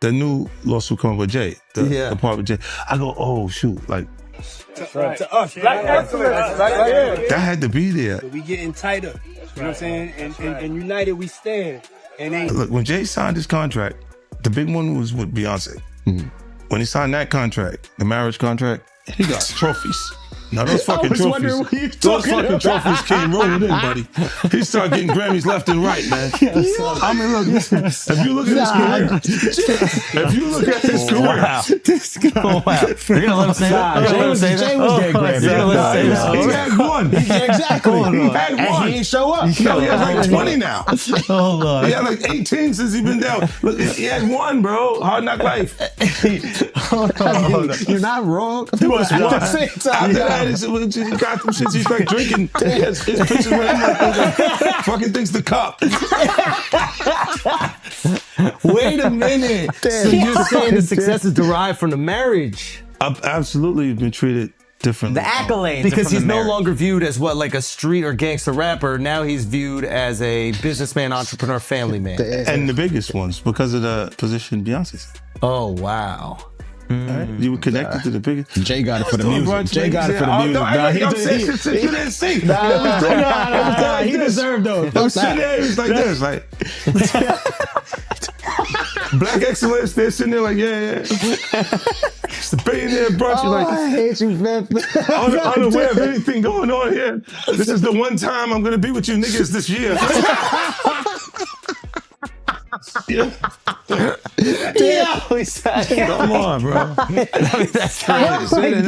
the new lawsuit coming with Jay, the part with Jay. I go, oh shoot, like To us, black excellence. that had to be there. We getting tighter. You know what I'm saying? And united we stand. And Look, when Jay signed his contract, the big one was with Beyonce. When he signed that contract, the marriage contract, he got trophies. Now those fucking trophies, came rolling in, buddy. He started getting Grammys left and right, man. I mean, look, if you look at his career, This guy. You're gonna let him say that? Jay was getting Grammys. he had one. Exactly. He had one. And he ain't show up. No, he has like 20 now. Oh, Lord. He had like 18 since he been down. Look, he had one, bro. Hard Knock Life. You're not wrong. At the same time. After that, he got them shits. He's like drinking. His pictures with him like fucking things to cup. Wait a minute. So you're saying the success is derived from the marriage? I've absolutely been treated differently. The accolades. Because are from he's the no marriage. longer viewed as what, like a street or gangster rapper. Now he's viewed as a businessman, entrepreneur, family man. And the biggest ones because of the position Beyonce's. Oh, wow. Right? You were connected to the biggest. Jay got it for the music. Jay got it for the Oh, music. no, Nah, I'm saying shit you didn't see. he deserved those. I'm sitting there, it's like this, like Black excellence. They're sitting there like, yeah. It's the billionaire brunch. You're like, I hate you, man. unaware of anything going on here. This is the one time I'm gonna be with you niggas this year. Come on, bro. That's crazy.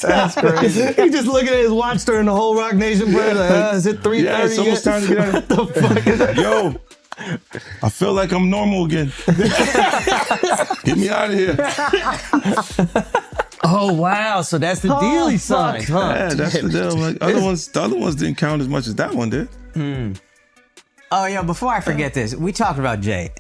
That's crazy. He just looking at his watch during the whole Rock Nation break. Like, is it 3:30? Yeah, it's almost time to get out. What the fuck is that? Yo, I feel like I'm normal again. Get me out of here. Oh, wow. So that's the deal he signed, huh? Yeah, that's the deal. Like, the other ones didn't count as much as that one did. Oh, yeah, before I forget this, we talked about Jay.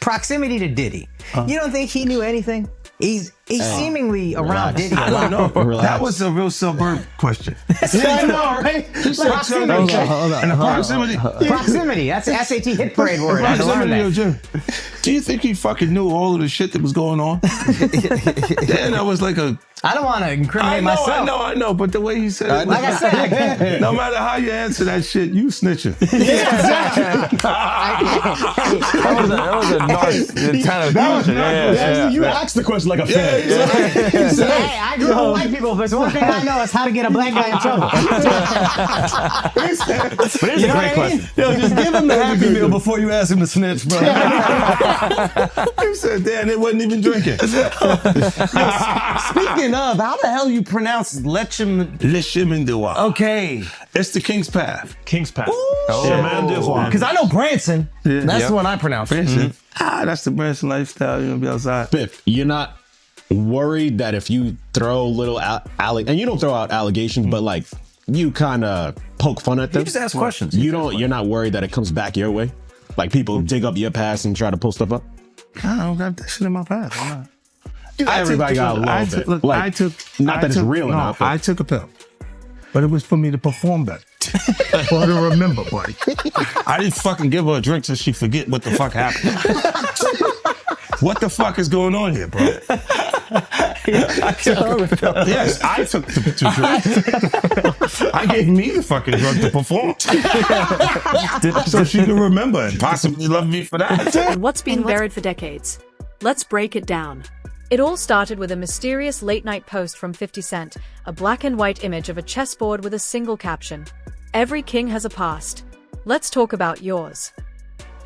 Proximity to Diddy. You don't think he knew anything? He's seemingly around Diddy. I don't know. That was a real suburb question. I know, right? Proximity. And the proximity. Proximity. That's the SAT hit parade word. I had to learn Proximity of that. Jim. Do you think he fucking knew all of the shit that was going on? Then I was like I don't want to incriminate myself. I know, but the way he said it, Like I said, no matter how you answer that shit, you snitching. That was a nice kind of question. You asked the question like a fan. hey, I grew up with white people, but one thing I know is how to get a black guy in trouble. But it's a great question. Yo, just give him the Happy Meal before you ask him to snitch, bro. He said, damn, they wasn't even drinking. Speaking of, how the hell you pronounce Lechem? Le chemin de roi. Okay. It's the King's Path. King's Path. Chemin de roi. Because I know Branson. That's the one I pronounce. Branson. That's the Branson lifestyle. You're gonna be outside. Biff, you're not worried that if you throw little and you don't throw out allegations, but like you kind of poke fun at them. You just ask questions. You're not worried that it comes back your way? Like people dig up your past and try to pull stuff up? I don't got that shit in my past. I'm not. Everybody got a little bit. Look, Like, not that it's real or not, but- I took a pill, but it was for me to perform better. For her to remember, buddy. I didn't fucking give her a drink so she forget what the fuck happened. What the fuck is going on here, bro? Yes, I took the drug. I gave me the fucking drug to perform. So she can remember and possibly love me for that. What's been buried for decades? Let's break it down. It all started with a mysterious late-night post from 50 Cent, a black and white image of a chessboard with a single caption. Every king has a past. Let's talk about yours.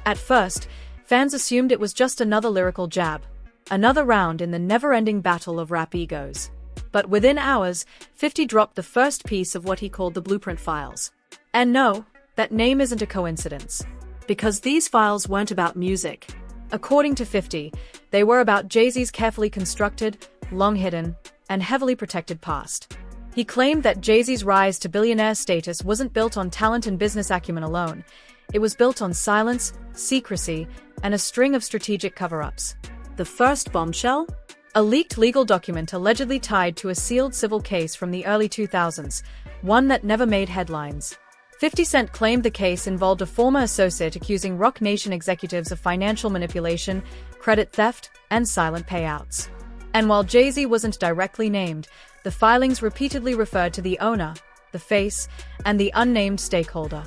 At first, fans assumed it was just another lyrical jab, another round in the never-ending battle of rap egos. But within hours, 50 dropped the first piece of what he called the blueprint files. And no, that name isn't a coincidence. Because these files weren't about music. According to 50, they were about Jay-Z's carefully constructed, long-hidden, and heavily protected past. He claimed that Jay-Z's rise to billionaire status wasn't built on talent and business acumen alone. It was built on silence, secrecy, and a string of strategic cover-ups. The first bombshell? A leaked legal document allegedly tied to a sealed civil case from the early 2000s, one that never made headlines. 50 Cent claimed the case involved a former associate accusing Roc Nation executives of financial manipulation, credit theft, and silent payouts. And while Jay-Z wasn't directly named, the filings repeatedly referred to the owner, the face, and the unnamed stakeholder.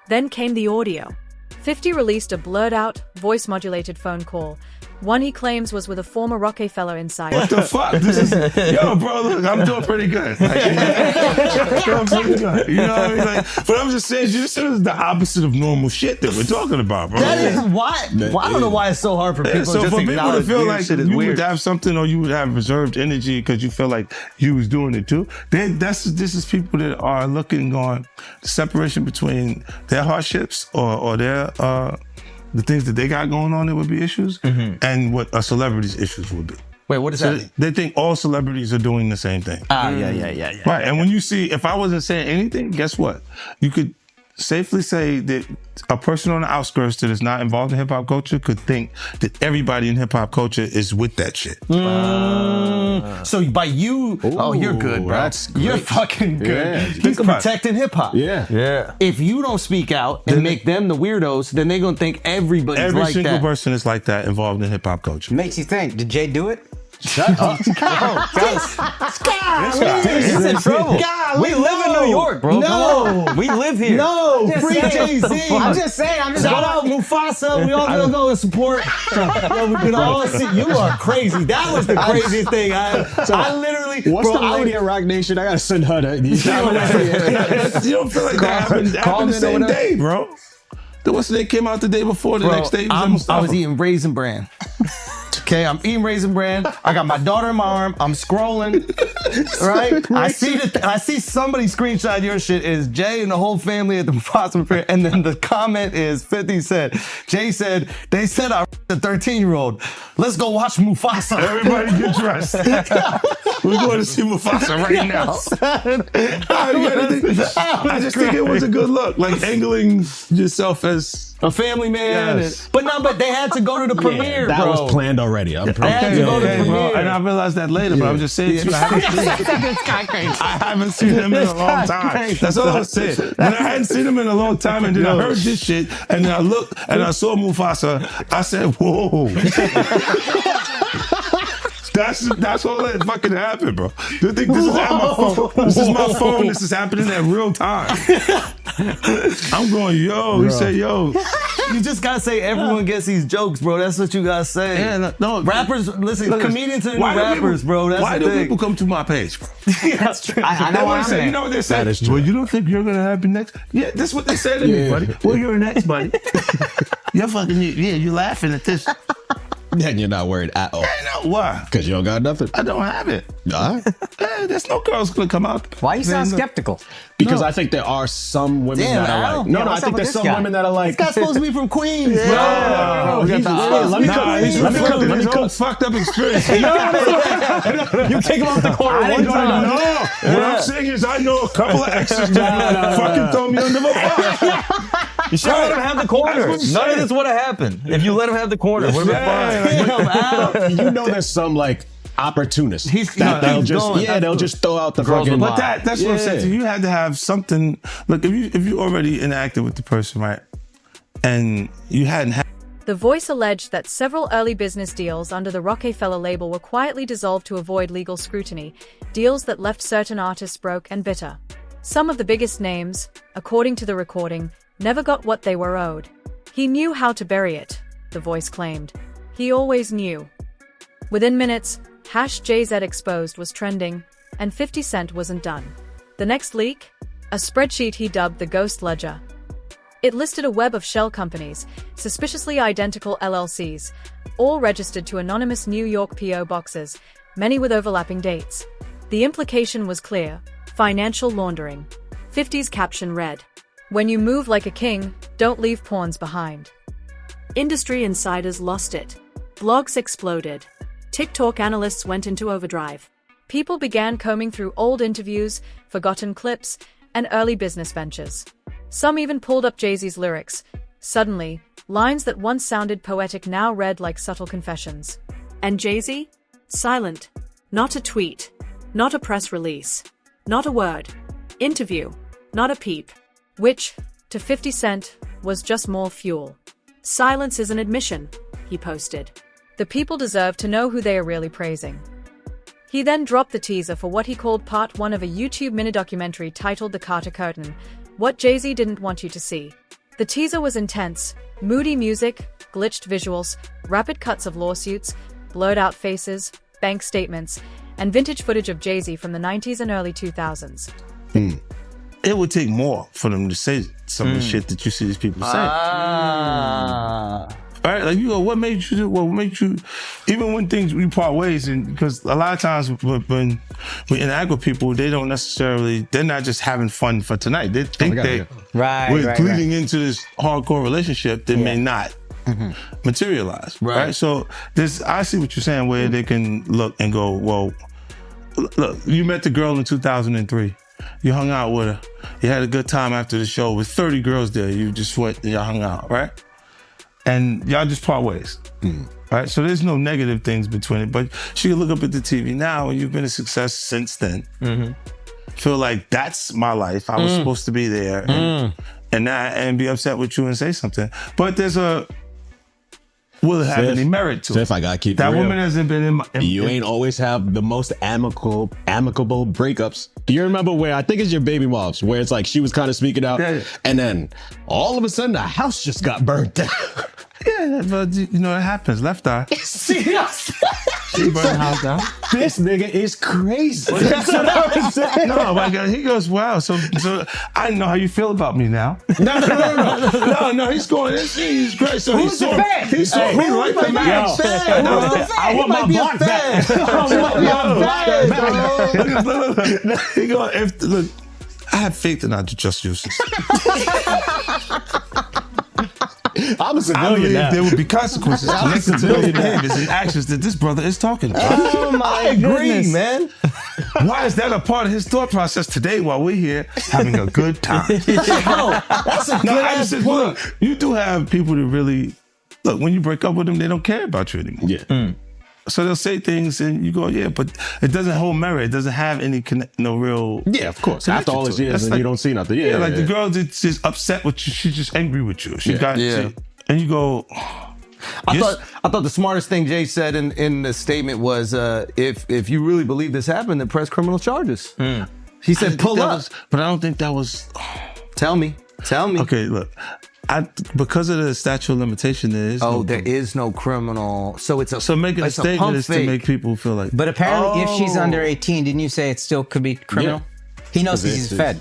Then came the audio. 50 released a blurred-out, voice-modulated phone call, one he claims was with a former Rockefeller insider. What the fuck? This is, yo, bro, look, I'm doing pretty good. Like, doing pretty good. You know what I mean? Like, but I'm just saying, this is the opposite of normal shit that we're talking about, bro. That is why. Well, I don't know why it's so hard for people So just for to people to acknowledge feel weird like shit is you weird. would have something or you would have reserved energy because you feel like you was doing it too, this is people that are looking on the separation between their hardships or their the things that they got going on that would be issues and what a celebrity's issues would be. Wait, what does that mean? They think all celebrities are doing the same thing. Yeah. Right. And when you see, if I wasn't saying anything, guess what? You could safely say that a person on the outskirts that is not involved in hip hop culture could think that everybody in hip hop culture is with that shit. So by you, you're good, bro. You're fucking good. You're protecting hip hop. Yeah. If you don't speak out and make them the weirdos, then they're gonna think everybody's Every like single that. person is like that involved in hip hop culture. Makes you think, did Jay do it? Shut up. He's in trouble. We live in New York, bro. No. Come on. We live here. No, free saying. Jay-Z. I'm just saying. Shout out Mufasa. We all gonna go and support. Yo, we can all see. You are crazy. That was the craziest thing. I literally. What's bro, the lady at Roc Nation? I gotta send her that. You don't feel like that happened the same day, bro. What's the day came out the day before, the next day? I was eating Raisin Bran. Okay, I'm eating Raisin Bran. I got my daughter in my arm. I'm scrolling. Right? I see somebody screenshot your shit is Jay and the whole family at the Mufasa fair. And then the comment is 50 Cent. Jay said, they said I a 13-year-old. Let's go watch Mufasa. Everybody get dressed. We're going to see Mufasa right now. I just think it was a good look. Like angling yourself as a family man. Yes. But they had to go to the premiere, that bro. was planned already. I'm pretty had to go to the bro. premiere. And I realized that later, but I'm just saying to you, I haven't seen him in a long time. That's all I was saying. When I hadn't seen him in a long time, and then I heard this shit, and then I looked and I saw Mufasa, I said, whoa. That's all that fucking happened, bro. You think this is at my phone? This is my phone. This is happening at real time. I'm going, yo. He said, yo. You just gotta say everyone gets these jokes, bro. That's what you gotta say. Yeah, no. Rappers, listen, comedians are the new Why do rappers, people- bro. That's why the do thing. people come to my page, bro? That's true. I know what I'm saying. You know what they say? That is true. Well, you don't think you're gonna have me next? Yeah, this is what they say to me, buddy. Well, you're next, buddy. You're fucking, you're laughing at this. And you're not worried at all. Why? Because you don't got nothing. I don't have it. All right. There's no girls gonna come out. Why you sound skeptical? Because I think there are some women Damn, that are Al. like, Yeah, I what's up think with there's this some guy? women that are like, This guy's supposed to be from Queens, bro. No, He's let me cook. He's Let me cook. Let me whole cook. fucked up experience. You kick him off the corner one time. No, what I'm saying is I know a couple of exes that fucking throw me under the bus. You should let him have the corner. That's what I'm None of saying. this would have happened if you let him have the corner. Would have been fine. You know there's some like opportunists. They'll just throw out the Girls fucking. with But that's what I'm saying. Yeah. So you had to have something. Look, if you already interacted with the person, right, and you hadn't had. The Voice alleged that several early business deals under the Rockefeller label were quietly dissolved to avoid legal scrutiny, deals that left certain artists broke and bitter. Some of the biggest names, according to the recording, never got what they were owed. He knew how to bury it, the Voice claimed. He always knew. Within minutes, #JZ Exposed was trending, and 50 Cent wasn't done. The next leak? A spreadsheet he dubbed the Ghost Ledger. It listed a web of shell companies, suspiciously identical LLCs, all registered to anonymous New York P.O. boxes, many with overlapping dates. The implication was clear: financial laundering. 50's caption read, "When you move like a king, don't leave pawns behind." Industry insiders lost it. Blogs exploded. TikTok analysts went into overdrive. People began combing through old interviews, forgotten clips, and early business ventures. Some even pulled up Jay-Z's lyrics. Suddenly, lines that once sounded poetic now read like subtle confessions. And Jay-Z? Silent. Not a tweet. Not a press release. Not a word. Interview. Not a peep. which, to 50 Cent, was just more fuel. Silence is an admission, he posted. The people deserve to know who they are really praising. He then dropped the teaser for what he called part 1 of a YouTube mini-documentary titled The Carter Curtain, What Jay-Z Didn't Want You to See. The teaser was intense, moody music, glitched visuals, rapid cuts of lawsuits, blurred-out faces, bank statements, and vintage footage of Jay-Z from the 90s and early 2000s. It would take more for them to say some of the shit that you see these people say. Right? Like, you go, what made you do? What made you, even when we part ways, and because a lot of times when we interact with people, they don't necessarily, they're not just having fun for tonight. They think we're bleeding into this hardcore relationship that may not materialize. Right? So I see what you're saying, where they can look and go, well, look, you met the girl in 2003. You hung out with her. You had a good time after the show with 30 girls there. You just went and y'all hung out, right? And y'all just part ways, right? So there's no negative things between it, but she can look up at the TV now and you've been a success since then. Feel like that's my life. I was supposed to be there and be upset with you and say something. But will it have any merit to it? If I gotta keep that it real, woman hasn't been you ain't always have the most amicable breakups. Do you remember where, I think it's your baby moms, where it's like she was kind of speaking out and then all of a sudden the house just got burnt down? Yeah, but you know, it happens. Left eye. She burned the house down. This nigga is crazy. That's what I'm saying. No, my God, he goes, wow. So I know how you feel about me now. No. He's going. He's great. So Who's the fan? He saw me right the match. I want my block back. He go. Look, I have faith in our justice. I'm a I civilian believe now. there would be consequences connected to those behaviors and actions that this brother is talking about. Oh my goodness, man. Why is that a part of his thought process today while we're here having a good time? That's a good ass point. Look, you do have people that really, look, when you break up with them, they don't care about you anymore. Yeah. So they'll say things and you go, yeah, but it doesn't hold merit. It doesn't have any no real. Yeah, of course. After all these years and you don't see nothing. Yeah, the girl that's just upset with you. She's just angry with you. She got you. And you go, I thought the smartest thing Jay said in the statement was, if you really believe this happened, then press criminal charges. He said, pull up. But I don't think that was. Tell me. Okay, look. Because of the statute of limitation, there is there is no criminal. So it's so making a statement is to make people feel like. But apparently, if she's under 18, didn't you say it still could be criminal? Yeah. He knows he's fed.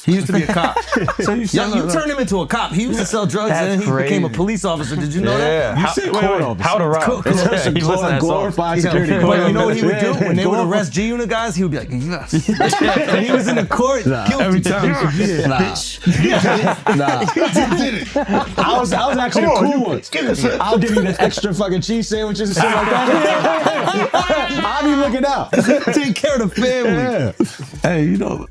He used to be a cop. So you turned him into a cop. He used to sell drugs and then he became a police officer. Did you know that? How to rob. He listened to that glorified security. But you know what he would do? When they would arrest G-Unit guys, he would be like, yes. And he was in the court every time. Bitch. He did it. I was actually the cool one. I'll give you the extra fucking cheese sandwiches and shit like that. I'll be looking out. Take care of the family. Hey, you know,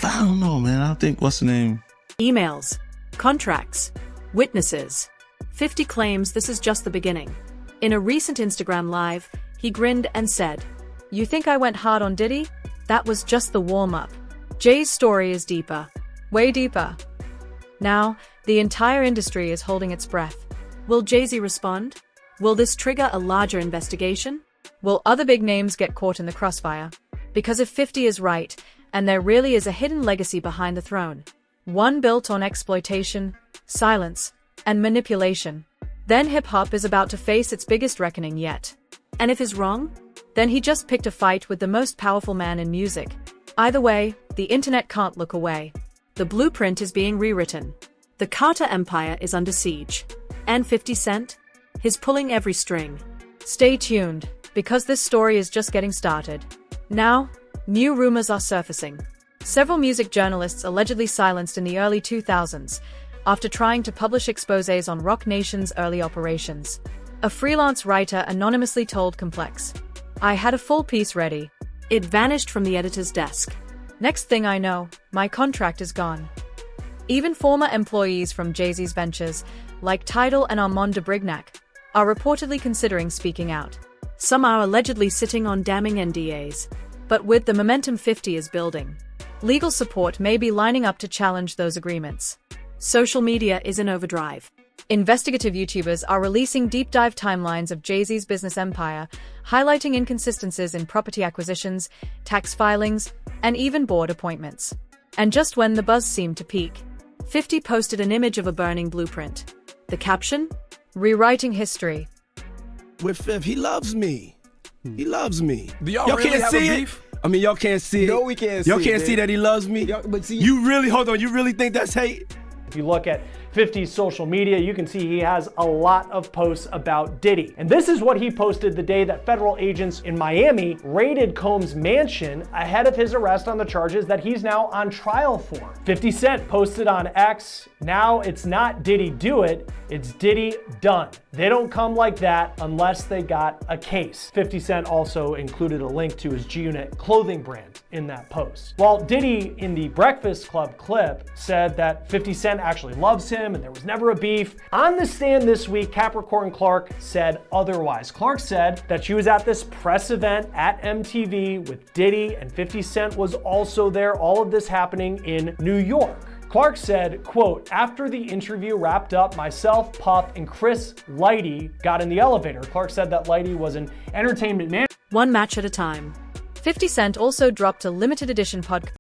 I don't know, man. I think, what's the name? Emails, contracts, witnesses. 50 claims this is just the beginning. In a recent Instagram live, he grinned and said, "You think I went hard on Diddy? That was just the warm-up. Jay's story is deeper. Way deeper." Now, the entire industry is holding its breath. Will Jay-Z respond? Will this trigger a larger investigation? Will other big names get caught in the crossfire? Because if 50 is right, and there really is a hidden legacy behind the throne, one built on exploitation, silence, and manipulation, then hip-hop is about to face its biggest reckoning yet. And if he's wrong, then he just picked a fight with the most powerful man in music. Either way, the internet can't look away. The blueprint is being rewritten. The Carter Empire is under siege. And 50 Cent? He's pulling every string. Stay tuned, because this story is just getting started. Now, new rumors are surfacing. Several music journalists allegedly silenced in the early 2000s after trying to publish exposés on Roc Nation's early operations. A freelance writer anonymously told Complex, "I had a full piece ready. It vanished from the editor's desk. Next thing I know, my contract is gone." Even former employees from Jay-Z's ventures, like Tidal and Armand de Brignac, are reportedly considering speaking out. Some are allegedly sitting on damning NDAs. But with the momentum 50 is building, Legal support may be lining up to challenge those agreements. Social media is in overdrive. Investigative YouTubers are releasing deep dive timelines of Jay-Z's business empire, highlighting inconsistencies in property acquisitions, tax filings, and even board appointments. And just when the buzz seemed to peak, 50 posted an image of a burning blueprint. The caption? Rewriting history. With Fifth, he loves me. He loves me. Do y'all really can't have a see beef? it? I mean, y'all can't see it. No, we can't see Y'all it, can't man. see that he loves me? But see, You really, hold on, you really think that's hate? If you look at 50's social media, you can see he has a lot of posts about Diddy. And this is what he posted the day that federal agents in Miami raided Combs' mansion ahead of his arrest on the charges that he's now on trial for. 50 Cent posted on X, now it's not Diddy do it, it's Diddy done. They don't come like that unless they got a case. 50 Cent also included a link to his G-Unit clothing brand in that post. While Diddy in the Breakfast Club clip said that 50 Cent actually loves him and there was never a beef, on the stand this week, Capricorn Clark said otherwise. Clark said that she was at this press event at MTV with Diddy and 50 Cent was also there, all of this happening in New York. Clark said, quote, after the interview wrapped up, myself, Puff, and Chris Lighty got in the elevator. Clark said that Lighty was an entertainment man. One match at a time. 50 Cent also dropped a limited edition podcast